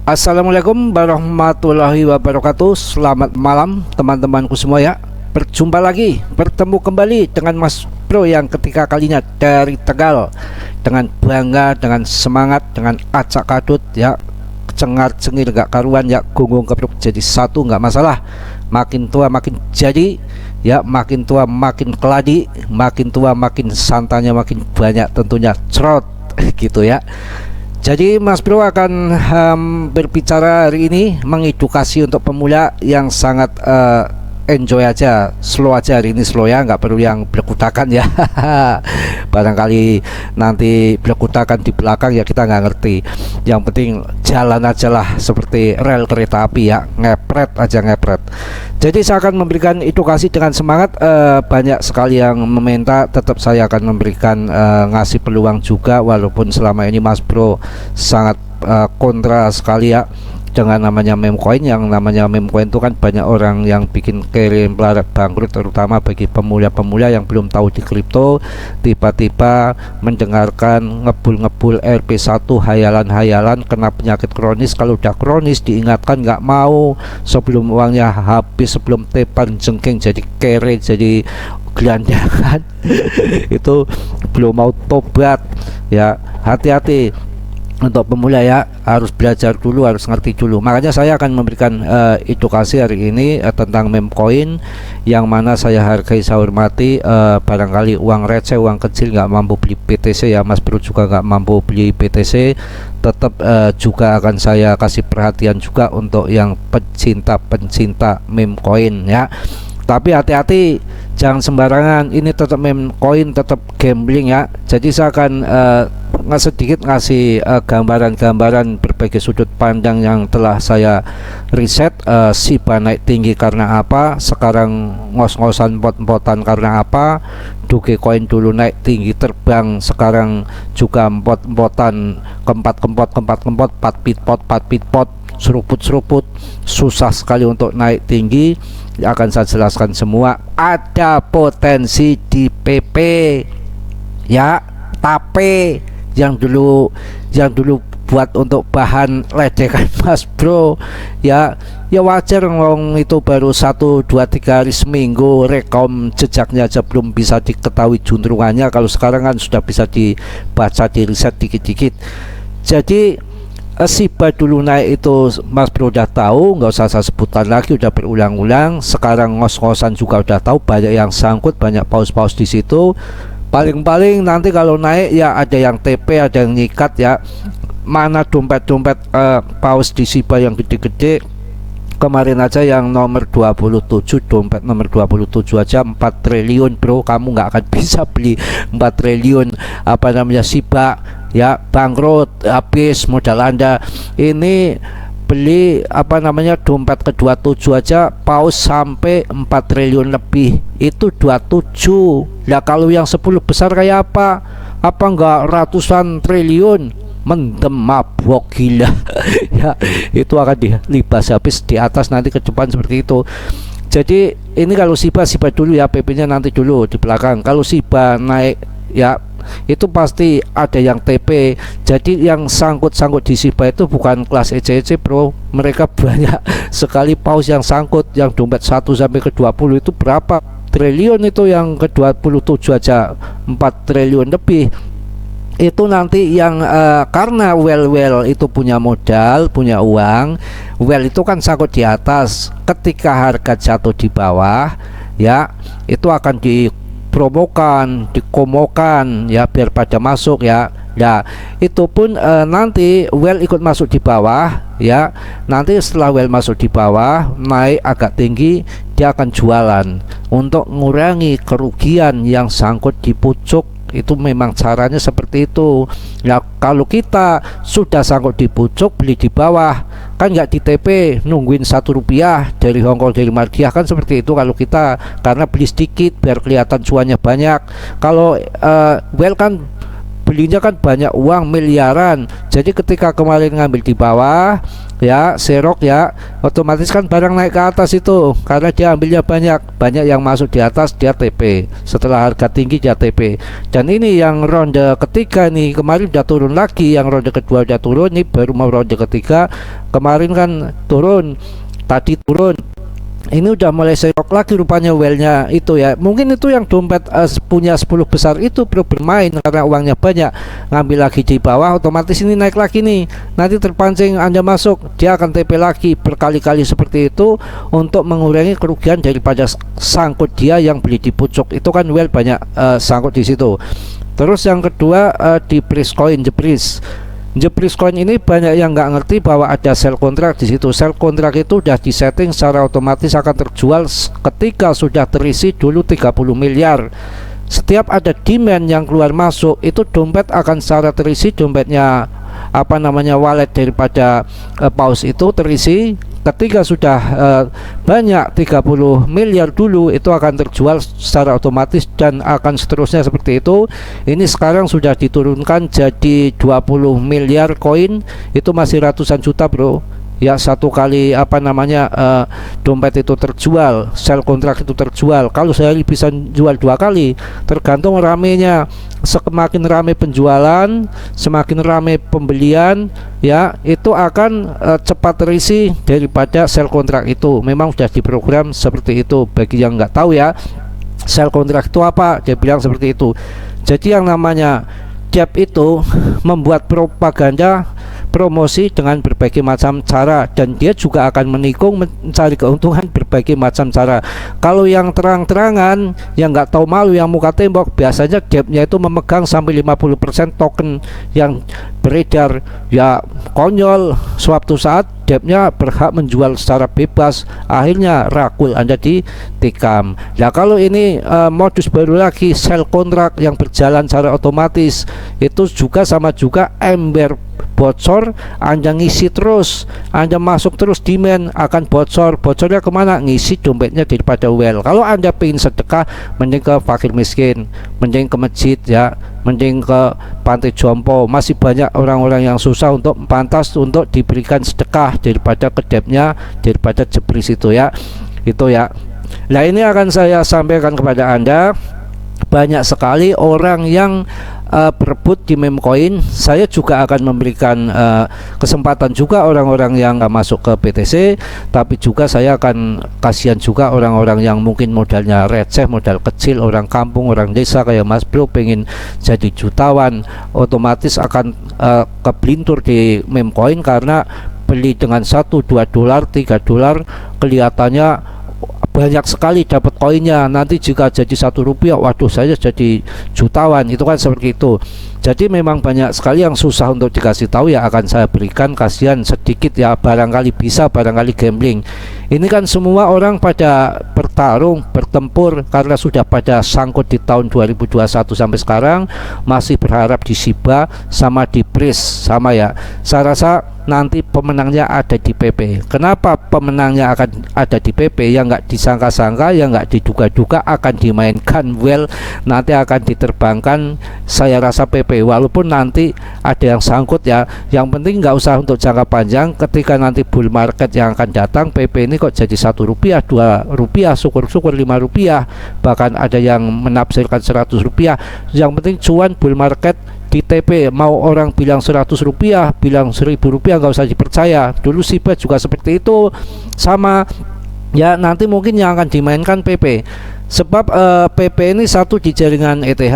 Assalamualaikum warahmatullahi wabarakatuh. Selamat malam teman-temanku semua ya. Berjumpa lagi, bertemu kembali dengan Mas Bro yang ketiga kalinya dari Tegal. Dengan bangga, dengan semangat, dengan acak kadut ya. Cengar cengir gak karuan ya, gunggung kepruk jadi satu nggak masalah. Makin tua makin jadi ya, makin tua makin keladi, makin tua makin santanya makin banyak tentunya cerot gitu ya. Jadi Mas Bro akan berbicara hari ini mengedukasi untuk pemula yang sangat enjoy aja, slow aja hari ini, slow ya, nggak perlu yang berkutakan ya. Barangkali nanti berkutakan di belakang ya kita nggak ngerti. Yang penting jalan aja lah seperti rel kereta api ya, ngepret aja ngepret. Jadi saya akan memberikan edukasi dengan semangat. Banyak sekali yang meminta, tetap saya akan memberikan ngasih peluang juga, walaupun selama ini Mas Bro sangat kontra sekali ya dengan namanya meme coin. Yang namanya meme coin itu kan banyak orang yang bikin kirim melarat bangkrut, terutama bagi pemula-pemula yang belum tahu di kripto. Tiba-tiba mendengarkan ngebul-ngebul RP1 hayalan-hayalan, kena penyakit kronis. Kalau udah kronis diingatkan nggak mau, sebelum uangnya habis, sebelum tepan jengking jadi kere, jadi gelandangan. Itu belum mau tobat ya. Hati-hati untuk pemula ya, harus belajar dulu, harus ngerti dulu. Makanya saya akan memberikan edukasi hari ini tentang meme coin, yang mana saya hargai, saya hormati. Barangkali uang receh, uang kecil nggak mampu beli BTC ya, Mas Bro juga nggak mampu beli BTC, tetap juga akan saya kasih perhatian juga untuk yang pencinta meme coin ya. Tapi hati-hati, jangan sembarangan. Ini tetap meme coin, tetap gambling ya. Jadi saya akan sedikit ngasih gambaran-gambaran berbagai sudut pandang yang telah saya riset. Shiba naik tinggi karena apa, sekarang ngos-ngosan empot-empotan karena apa. Dogecoin dulu naik tinggi terbang, sekarang juga empot-empotan, kempot, 4 pitpot, seruput, susah sekali untuk naik tinggi. Akan saya jelaskan semua. Ada potensi di PP ya, tape yang dulu buat untuk bahan ledekan Mas Bro ya. Ya wajar, ngomong itu baru 1, 2, 3 hari seminggu, rekom jejaknya aja belum bisa diketahui juntrungannya. Kalau sekarang kan sudah bisa dibaca, di riset dikit-dikit. Jadi Shiba dulu naik itu Mas Bro udah tahu, nggak usah saya sebutkan lagi, udah berulang-ulang. Sekarang ngos-ngosan juga udah tahu, banyak yang sangkut, banyak paus-paus di situ. Paling-paling nanti kalau naik ya ada yang TP, ada yang nyikat ya. Mana dompet-dompet paus di Shiba yang gede-gede. Kemarin aja yang nomor 27, dompet nomor 27 aja 4 triliun bro. Kamu nggak akan bisa beli 4 triliun apa namanya Shiba ya, bangkrut, habis modal Anda. Ini beli apa namanya dompet kedua 7 aja paus sampai 4 triliun lebih, itu 27. Lah kalau yang 10 besar kayak apa enggak ratusan triliun, mendem mabok gila. Ya itu akan dilibas habis di atas nanti ke depan seperti itu. Jadi ini kalau Shiba dulu ya, PP nya nanti dulu di belakang. Kalau Shiba naik ya itu pasti ada yang TP. Jadi yang sangkut-sangkut di Shiba itu bukan kelas EC bro, mereka banyak sekali paus yang sangkut. Yang dompet 1 sampai ke 20 itu berapa triliun, itu yang ke 27 aja 4 triliun lebih. Itu nanti yang karena well itu punya modal, punya uang. Well itu kan sangkut di atas, ketika harga jatuh di bawah ya itu akan dipromokan, dikomokan ya, biar pada masuk ya. Nah itu pun nanti well ikut masuk di bawah ya. Nanti setelah well masuk di bawah, naik agak tinggi, dia akan jualan untuk mengurangi kerugian yang sangkut di pucuk. Itu memang caranya seperti itu. Nah kalau kita sudah sangkut di pucuk, beli di bawah, kan nggak di TP nungguin 1 rupiah dari Hongkong, dari Mardiah, kan seperti itu kalau kita, karena beli sedikit biar kelihatan cuannya banyak. Kalau well kan belinya kan banyak uang miliaran. Jadi ketika kemarin ngambil di bawah ya serok ya, otomatis kan barang naik ke atas itu karena dia ambilnya banyak yang masuk di atas dia TP, setelah harga tinggi dia TP. Dan ini yang ronde ketiga nih, kemarin udah turun lagi, yang ronde kedua udah turun, nih baru mau ronde ketiga. Kemarin kan turun, tadi turun, ini udah mulai serok lagi rupanya wellnya itu ya. Mungkin itu yang dompet punya 10 besar itu perlu bermain karena uangnya banyak, ngambil lagi di bawah, otomatis ini naik lagi nih, nanti terpancing Anda masuk, dia akan TP lagi berkali-kali seperti itu untuk mengurangi kerugian daripada sangkut dia yang beli di pucuk itu kan well banyak sangkut di situ. Terus yang kedua di Priscoin, Jepris coin ini banyak yang nggak ngerti bahwa ada sell kontrak di situ. Sell kontrak itu udah disetting secara otomatis akan terjual ketika sudah terisi dulu 30 miliar. Setiap ada demand yang keluar masuk itu dompet akan secara terisi, dompetnya apa namanya wallet daripada paus itu terisi. Ketika sudah banyak 30 miliar dulu itu akan terjual secara otomatis dan akan seterusnya seperti itu. Ini sekarang sudah diturunkan jadi 20 miliar koin, itu masih ratusan juta bro ya, satu kali apa namanya dompet itu terjual, sell kontrak itu terjual. Kalau sehari bisa jual 2 kali, tergantung ramenya. Semakin rame penjualan, semakin rame pembelian ya, itu akan cepat terisi daripada sell kontrak itu. Memang sudah diprogram seperti itu. Bagi yang nggak tahu ya, sell kontrak itu apa, dia bilang seperti itu. Jadi yang namanya debt itu membuat propaganda, promosi dengan berbagai macam cara, dan dia juga akan menikung mencari keuntungan berbagai macam cara. Kalau yang terang-terangan, yang nggak tahu malu, yang muka tembok, biasanya debtnya itu memegang sampai 50% token yang beredar ya, konyol. Suatu saat debtnya berhak menjual secara bebas, akhirnya rakul Anda ditikam. Nah kalau ini modus baru lagi, sell kontrak yang berjalan secara otomatis, itu juga sama juga ember bocor, Anda ngisi terus, Anda masuk terus, demand akan bocor. Bocornya kemana? Ngisi dompetnya daripada well. Kalau Anda pengen sedekah, mending ke fakir miskin, mending ke masjid ya, mending ke pantai jompo. Masih banyak orang-orang yang susah untuk pantas untuk diberikan sedekah daripada kedepnya, daripada jepris itu ya, itu ya. Nah ini akan saya sampaikan kepada Anda, banyak sekali orang yang berebut di meme coin. Saya juga akan memberikan kesempatan juga orang-orang yang masuk ke BTC, tapi juga saya akan kasihan juga orang-orang yang mungkin modalnya receh, modal kecil, orang kampung, orang desa kayak Mas Bro pengen jadi jutawan, otomatis akan kebelintur di meme coin karena beli dengan 1, 2 dolar, 3 dolar kelihatannya banyak sekali dapat koinnya. Nanti jika jadi 1 rupiah, waduh saya jadi jutawan, itu kan seperti itu. Jadi memang banyak sekali yang susah untuk dikasih tahu, ya akan saya berikan, kasihan sedikit ya, barangkali bisa, barangkali gambling. Ini kan semua orang pada bertarung, bertempur karena sudah pada sangkut di tahun 2021 sampai sekarang, masih berharap di Shiba sama di Pris sama ya. Saya rasa nanti pemenangnya ada di PP. Kenapa pemenangnya akan ada di PP? Yang nggak disangka-sangka, yang nggak diduga-duga akan dimainkan well, nanti akan diterbangkan. Saya rasa PP, walaupun nanti ada yang sangkut ya, yang penting nggak usah untuk jangka panjang. Ketika nanti bull market yang akan datang, PP ini kok jadi 1 rupiah, 2 rupiah, syukur-syukur 5 rupiah, bahkan ada yang menafsirkan 100 rupiah. Yang penting cuan bull market di TP. Mau orang bilang 100 rupiah, bilang 1000 rupiah, nggak usah dipercaya. Dulu Shiba juga seperti itu sama ya, nanti mungkin yang akan dimainkan PP. Sebab PP ini satu di jaringan ETH,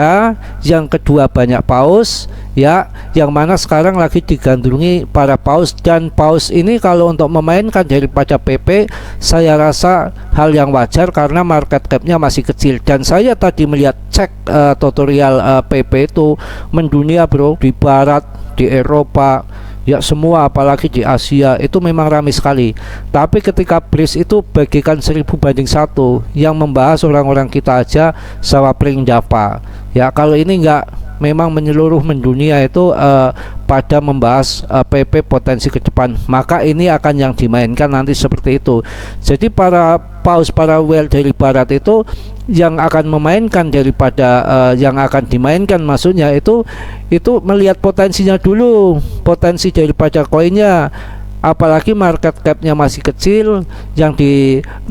yang kedua banyak paus ya, yang mana sekarang lagi digandrungi para paus. Dan paus ini kalau untuk memainkan daripada PP, saya rasa hal yang wajar karena market capnya masih kecil. Dan saya tadi melihat cek tutorial PP itu mendunia bro, di barat, di Eropa ya, semua, apalagi di Asia itu memang ramai sekali. Tapi ketika Bris itu bagikan 1000 banding 1, yang membahas orang-orang kita aja sama Pring Java ya. Kalau ini enggak, memang menyeluruh mendunia itu pada membahas PP potensi ke depan, maka ini akan yang dimainkan nanti seperti itu. Jadi para paus, para whale dari barat itu yang akan memainkan daripada yang akan dimainkan, maksudnya itu melihat potensinya dulu, potensi daripada koinnya, apalagi market capnya masih kecil, yang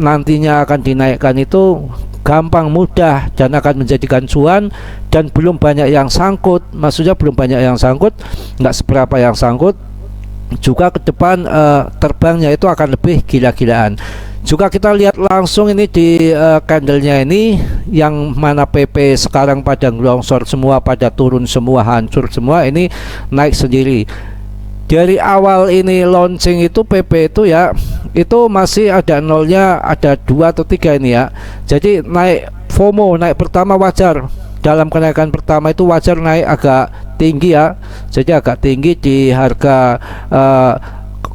nantinya akan dinaikkan itu gampang, mudah, dan akan menjadikan cuan, dan belum banyak yang sangkut, maksudnya belum banyak yang sangkut, nggak seberapa yang sangkut juga ke depan. Terbangnya itu akan lebih gila-gilaan. Juga kita lihat langsung ini di candlenya ini, yang mana PP sekarang pada longsor semua, pada turun semua, hancur semua, ini naik sendiri. Dari awal ini launching itu PP itu ya, itu masih ada nolnya, ada 2 atau 3 ini ya. Jadi naik FOMO, naik pertama wajar. Dalam kenaikan pertama itu wajar naik agak tinggi ya. Jadi agak tinggi di harga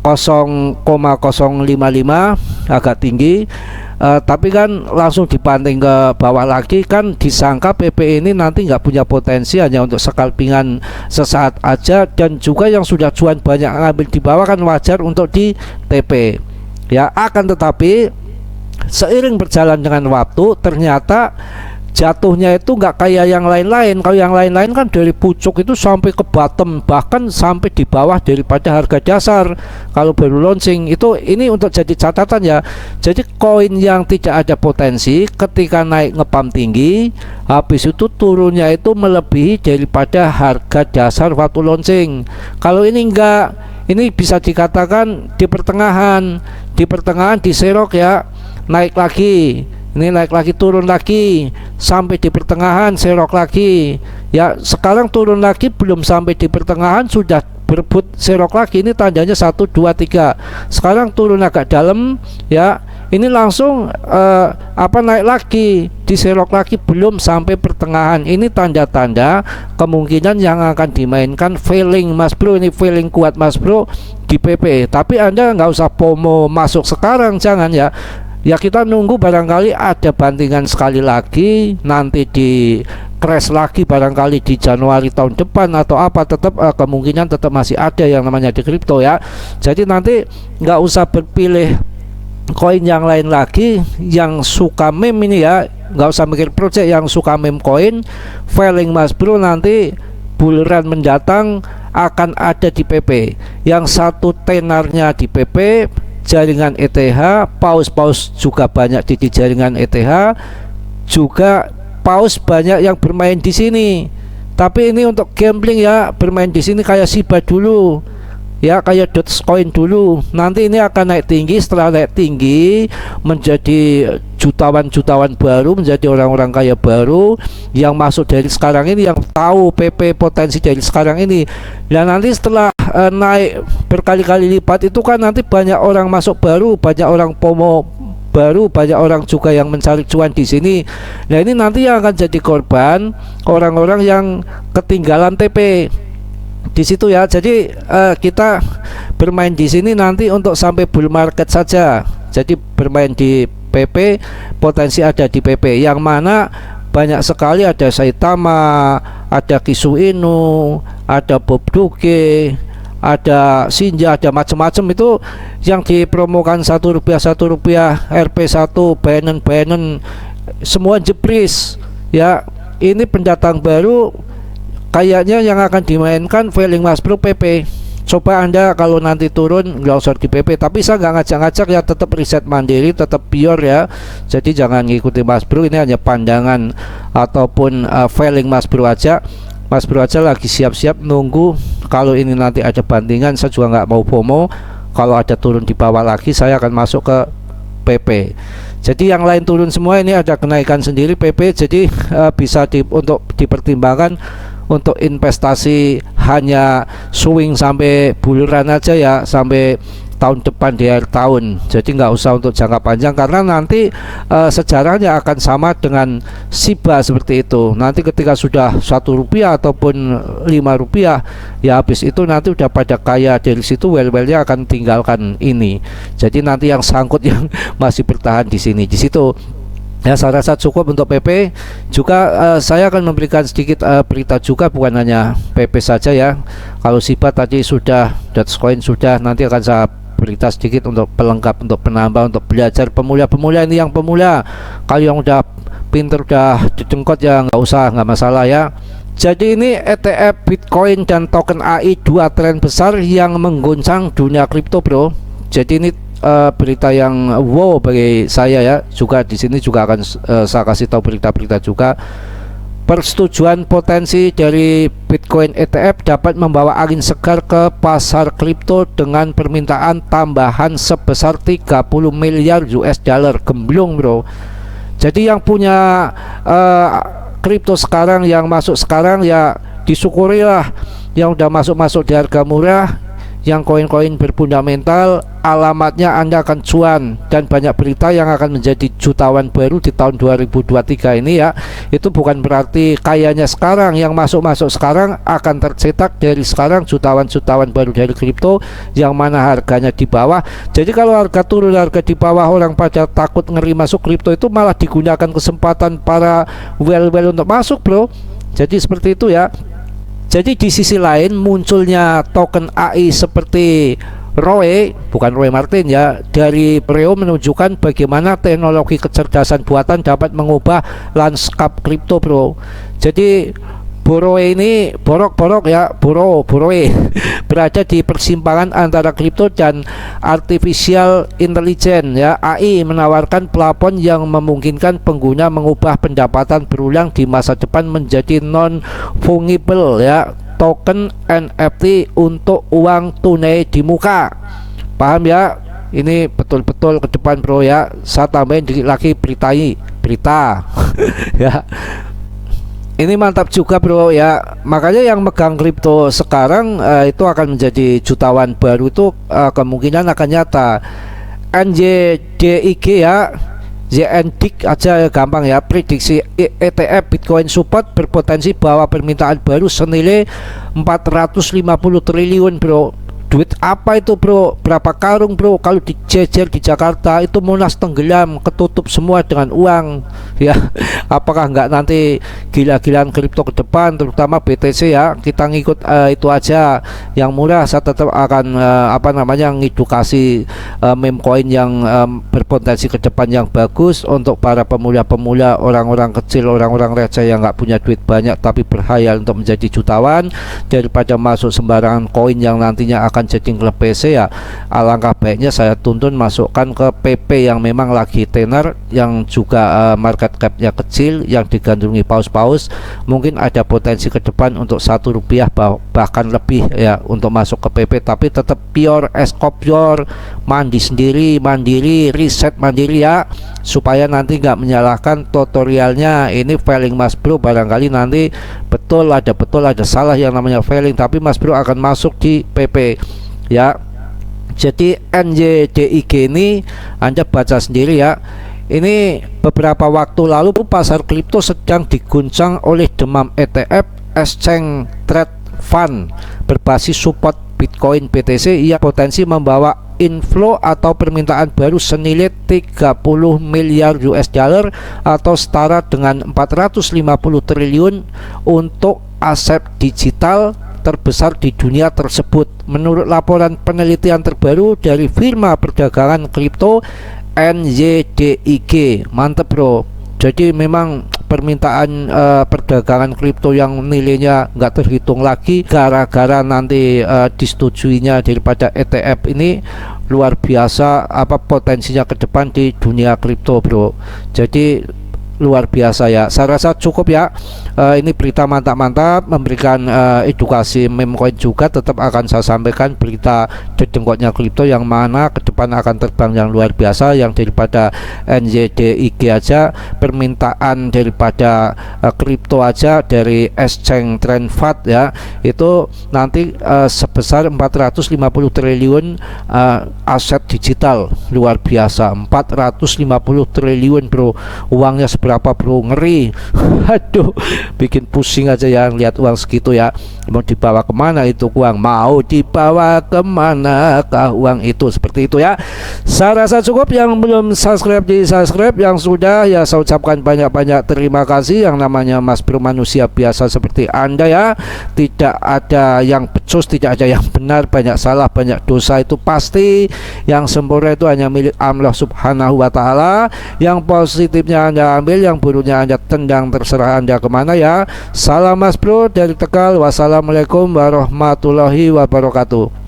0,055, agak tinggi. Tapi kan langsung dibanting ke bawah lagi, kan disangka PP ini nanti nggak punya potensi, hanya untuk scalpingan sesaat aja, dan juga yang sudah cuan banyak ngambil di bawah kan wajar untuk di TP ya. Akan tetapi seiring berjalan dengan waktu, ternyata jatuhnya itu nggak kayak yang lain-lain. Kalau yang lain-lain kan dari pucuk itu sampai ke bottom, bahkan sampai di bawah daripada harga dasar kalau baru launching itu. Ini untuk jadi catatan ya. Jadi koin yang tidak ada potensi ketika naik ngepam tinggi, habis itu turunnya itu melebihi daripada harga dasar waktu launching. Kalau ini enggak, ini bisa dikatakan di pertengahan diserok ya, naik lagi, ini naik lagi, turun lagi, sampai di pertengahan serok lagi ya. Sekarang turun lagi, belum sampai di pertengahan sudah berebut serok lagi. Ini tandanya 1, 2, 3. Sekarang turun agak dalam ya, ini langsung naik lagi, diserok lagi, belum sampai pertengahan. Ini tanda-tanda kemungkinan yang akan dimainkan failing Mas Bro. Ini failing kuat Mas Bro di PP. Tapi Anda nggak usah FOMO masuk sekarang, jangan ya. Ya kita nunggu, barangkali ada bantingan sekali lagi, nanti di crash lagi barangkali di Januari tahun depan atau apa. Tetap kemungkinan tetap masih ada yang namanya di kripto ya. Jadi nanti nggak usah berpilih koin yang lain lagi, yang suka meme ini ya, nggak usah mikir project, yang suka meme koin failing Mas Bro nanti bull run mendatang akan ada di PP. Yang satu tenarnya di PP, jaringan ETH, paus juga banyak di jaringan ETH, juga paus banyak yang bermain di sini. Tapi ini untuk gambling ya, bermain di sini kayak Shiba dulu ya, kayak Dogecoin dulu. Nanti ini akan naik tinggi, setelah naik tinggi menjadi jutawan baru, menjadi orang-orang kaya baru yang masuk dari sekarang ini, yang tahu PP potensi dari sekarang ini. Dan nanti setelah naik berkali-kali lipat itu kan nanti banyak orang masuk baru, banyak orang FOMO baru, banyak orang juga yang mencari cuan di sini. Nah ini nanti yang akan jadi korban orang-orang yang ketinggalan TP di situ ya. Jadi kita bermain di sini nanti untuk sampai bull market saja. Jadi bermain di PP, potensi ada di PP, yang mana banyak sekali, ada Saitama, ada Kisu Inu, ada Bob Doge, ada Shinja, ada macam-macam itu yang dipromokan Rp1 RP1, Binance semua jebris ya. Ini pendatang baru kayaknya yang akan dimainkan failing Mas Bro PP. Coba Anda kalau nanti turun nggak usah di PP, tapi saya nggak ngajak-ngajak ya, tetap riset mandiri, tetap pure ya. Jadi jangan ngikuti Mas Bro, ini hanya pandangan ataupun failing Mas Bro aja. Mas Bro aja lagi siap-siap nunggu kalau ini nanti ada bandingan. Saya juga nggak mau FOMO, kalau ada turun di bawah lagi saya akan masuk ke PP. Jadi yang lain turun semua, ini ada kenaikan sendiri PP. Jadi bisa untuk dipertimbangkan untuk investasi hanya swing sampai bull run aja ya, sampai tahun depan di akhir tahun. Jadi nggak usah untuk jangka panjang, karena nanti sejarahnya akan sama dengan Shiba seperti itu. Nanti ketika sudah Rp1 ataupun Rp5 ya, habis itu nanti udah pada kaya dari situ, well-wellnya akan tinggalkan ini. Jadi nanti yang sangkut yang masih bertahan di sini, di situ. Ya, saya rasa cukup untuk PP. Juga saya akan memberikan sedikit berita juga, bukan hanya PP saja ya. Kalau SIBA tadi sudah, Dogecoin sudah, nanti akan saya berita sedikit untuk pelengkap, untuk penambah, untuk belajar pemula-pemula ini yang pemula. Kalau yang udah pinter, udah didengkot ya nggak usah, nggak masalah ya. Jadi ini ETF Bitcoin dan token AI, dua tren besar yang mengguncang dunia kripto, bro. Jadi ini berita yang wow bagi saya ya. Juga di sini juga akan saya kasih tahu berita-berita juga. Persetujuan potensi dari Bitcoin ETF dapat membawa angin segar ke pasar kripto dengan permintaan tambahan sebesar 30 miliar US dollar. Gemblong, bro. Jadi yang punya kripto sekarang, yang masuk sekarang ya disyukurilah. Yang udah masuk di harga murah, yang koin-koin berfundamental, alamatnya Anda akan cuan. Dan banyak berita yang akan menjadi jutawan baru di tahun 2023 ini ya. Itu bukan berarti kayanya sekarang, yang masuk sekarang akan tercetak dari sekarang jutawan-jutawan baru dari kripto yang mana harganya di bawah. Jadi kalau harga turun, harga di bawah, orang pada takut ngeri masuk kripto, itu malah digunakan kesempatan para well-well untuk masuk, bro. Jadi seperti itu ya. Jadi di sisi lain munculnya token AI seperti Roy, bukan Roy Martin ya, dari Preo menunjukkan bagaimana teknologi kecerdasan buatan dapat mengubah lanskap kripto, bro. Jadi Boroe ini borok ya, Boroe berada di persimpangan antara kripto dan artificial intelligence ya. AI menawarkan plafon yang memungkinkan pengguna mengubah pendapatan berulang di masa depan menjadi non fungible ya, token NFT untuk uang tunai di muka. Paham ya? Ini betul-betul ke depan, bro ya. Saya tambahin dikit lagi berita ya. Ini mantap juga, bro ya. Makanya yang megang kripto sekarang itu akan menjadi jutawan baru, itu kemungkinan akan nyata. NYDIG ya, ZNDIG aja gampang ya. Prediksi ETF Bitcoin support berpotensi bahwa permintaan baru senilai 450 triliun, bro. Duit apa itu, bro? Berapa karung, bro? Kalau dijejer di Jakarta itu Monas tenggelam, ketutup semua dengan uang ya. Apakah enggak nanti gila-gilaan kripto ke depan, terutama BTC ya? Kita ngikut itu aja yang murah. Saya tetap akan ngedukasi meme coin yang berpotensi ke depan yang bagus untuk para pemula-pemula, orang-orang kecil, orang-orang receh yang nggak punya duit banyak tapi berhayal untuk menjadi jutawan, daripada masuk sembarangan koin yang nantinya akan jadi klub PC ya. Alangkah baiknya saya tuntun masukkan ke PP yang memang lagi tenar, yang juga market capnya kecil, yang digandrungi paus-paus. Mungkin ada potensi ke depan untuk Rp1 bahkan lebih ya untuk masuk ke PP, tapi tetap pure pure, mandi sendiri, mandiri, riset mandiri ya, supaya nanti nggak menyalahkan tutorialnya. Ini failing Mas Bro, barangkali nanti betul ada salah yang namanya failing, tapi Mas Bro akan masuk di PP ya. Jadi NYDIG ini Anda baca sendiri ya. Ini beberapa waktu lalu pasar kripto sedang diguncang oleh demam ETF Exchange Trade Fund berbasis support Bitcoin BTC yang potensi membawa inflow atau permintaan baru senilai 30 miliar US dollar atau setara dengan 450 triliun untuk aset digital terbesar di dunia tersebut. Menurut laporan penelitian terbaru dari firma perdagangan kripto NYDIG. Mantep, bro. Jadi memang permintaan perdagangan kripto yang nilainya nggak terhitung lagi gara-gara nanti disetujuinya daripada ETF ini luar biasa potensinya ke depan di dunia kripto, bro. Jadi luar biasa ya. Saya rasa cukup ya. Ini berita mantap-mantap, memberikan edukasi meme coin juga. Tetap akan saya sampaikan berita dedengkotnya kripto yang mana ke depan akan terbang yang luar biasa. Yang daripada NYDIG aja, permintaan daripada kripto aja dari Exchange Trade Fund ya, itu nanti sebesar 450 triliun aset digital. Luar biasa, 450 triliun, bro. Uangnya berapa bro, ngeri. Aduh, bikin pusing aja ya lihat uang segitu ya. Mau dibawa kemana itu uang, mau dibawa kemana kah uang itu, seperti itu ya. Saya rasa cukup. Yang belum subscribe di subscribe, yang sudah ya saya ucapkan banyak-banyak terima kasih. Yang namanya Mas Bro manusia biasa seperti Anda ya, tidak ada yang becus, tidak ada yang benar, banyak salah, banyak dosa, itu pasti. Yang sempurna itu hanya milik Allah Subhanahu wa Ta'ala. Yang positifnya Anda ambil, yang buruknya Anda tendang, terserah Anda kemana ya. Salam Mas Bro dari Tegal. Wassalamualaikum warahmatullahi wabarakatuh.